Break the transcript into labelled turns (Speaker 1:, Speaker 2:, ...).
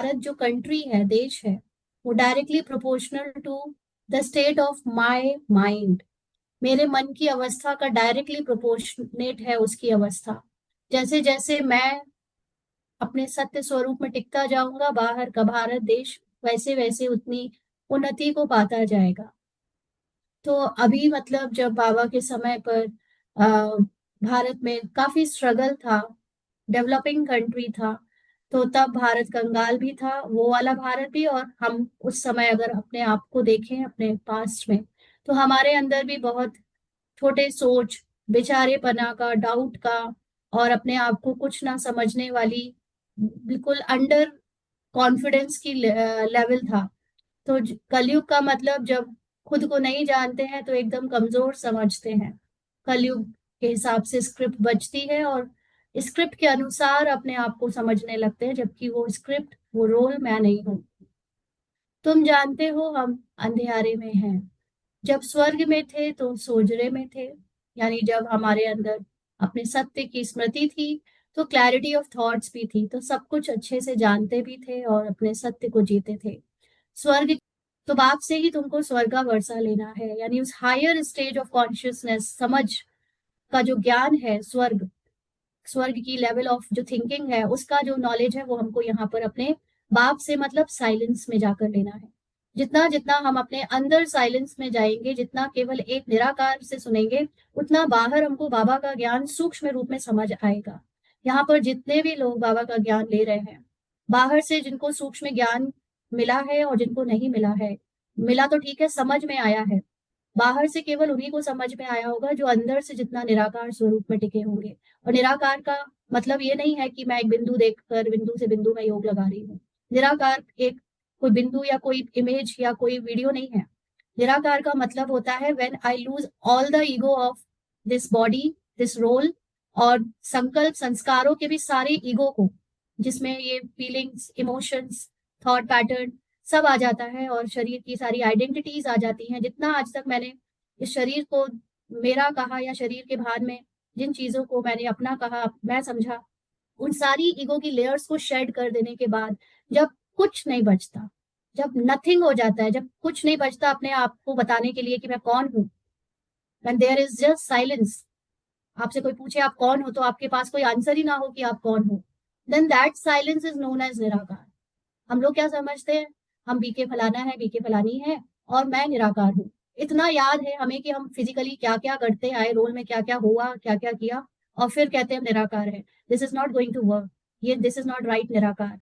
Speaker 1: भारत जो कंट्री है, देश है, वो directly proportional to the state of my mind. मेरे मन की अवस्था का डायरेक्टली प्रोपोर्शनेट है उसकी अवस्था। जैसे जैसे मैं अपने सत्य स्वरूप में टिकता जाऊंगा, बाहर का भारत देश वैसे वैसे उतनी उन्नति को पाता जाएगा। तो अभी मतलब जब बाबा के समय पर भारत में काफी स्ट्रगल था, डेवलपिंग कंट्री था, तो तब भारत कंगाल भी था, वो वाला भारत भी। और हम उस समय अगर अपने आप को देखें अपने पास्ट में, तो हमारे अंदर भी बहुत छोटे सोच, बेचारेपना का, डाउट का, और अपने आप को कुछ ना समझने वाली, बिल्कुल अंडर कॉन्फिडेंस की लेवल था। तो कलयुग का मतलब जब खुद को नहीं जानते हैं तो एकदम कमजोर समझते हैं। कलयुग के हिसाब से स्क्रिप्ट बजती है और स्क्रिप्ट के अनुसार अपने आप को समझने लगते हैं, जबकि वो स्क्रिप्ट, वो रोल मैं नहीं हूँ। तुम जानते हो हम अंधेरे में हैं। जब स्वर्ग में थे तो सोजरे में थे। यानी जब हमारे अंदर अपने सत्य की स्मृति थी, तो क्लैरिटी ऑफ थॉट्स भी थी, तो सब कुछ अच्छे से जानते भी थे और अपने सत्य को जीते थे। स्वर्ग, तो बाप से ही तुमको स्वर्ग का वर्षा लेना है, यानी उस हायर स्टेज ऑफ कॉन्शियसनेस, समझ का जो ज्ञान है, स्वर्ग, स्वर्ग की लेवल ऑफ जो थिंकिंग है, उसका जो नॉलेज है, वो हमको यहाँ पर अपने बाप से, मतलब साइलेंस में जाकर लेना है। जितना जितना हम अपने अंदर साइलेंस में जाएंगे, जितना केवल एक निराकार से सुनेंगे, उतना बाहर हमको बाबा का ज्ञान सूक्ष्म रूप में समझ आएगा। यहाँ पर जितने भी लोग बाबा का ज्ञान ले रहे हैं, बाहर से जिनको सूक्ष्म ज्ञान मिला है और जिनको नहीं मिला है, मिला तो ठीक है, समझ में आया है, बाहर से केवल उन्हीं को समझ में आया होगा जो अंदर से जितना निराकार स्वरूप में टिके होंगे। और निराकार का मतलब ये नहीं है कि मैं एक बिंदु देखकर बिंदु से बिंदु में योग लगा रही हूँ। निराकार एक कोई बिंदु या कोई इमेज या कोई वीडियो नहीं है। निराकार का मतलब होता है when I lose all the ego of this body, this role, और संकल्प संस्कारों के भी सारे ईगो को, जिसमें ये फीलिंग्स, इमोशंस, थॉट पैटर्न सब आ जाता है, और शरीर की सारी आइडेंटिटीज आ जाती हैं। जितना आज तक मैंने इस शरीर को मेरा कहा, या शरीर के भान में जिन चीजों को मैंने अपना कहा, मैं समझा, उन सारी ईगो की लेयर्स को शेड कर देने के बाद जब कुछ नहीं बचता, जब नथिंग हो जाता है, जब कुछ नहीं बचता अपने आप को बताने के लिए कि मैं कौन हूँ, when there is just silence, आपसे कोई पूछे आप कौन हो, तो आपके पास कोई आंसर ही ना हो कि आप कौन हो, then that silence is known as निराकार। हम लोग क्या समझते हैं, हम बीके फलाना है, बीके फलानी है, और मैं निराकार हूँ। इतना याद है हमें कि हम फिजिकली क्या क्या करते आए, रोल में क्या क्या हुआ, क्या क्या किया, और फिर कहते हैं हम निराकार है। This is not going to work. ये दिस इज नॉट राइट निराकार।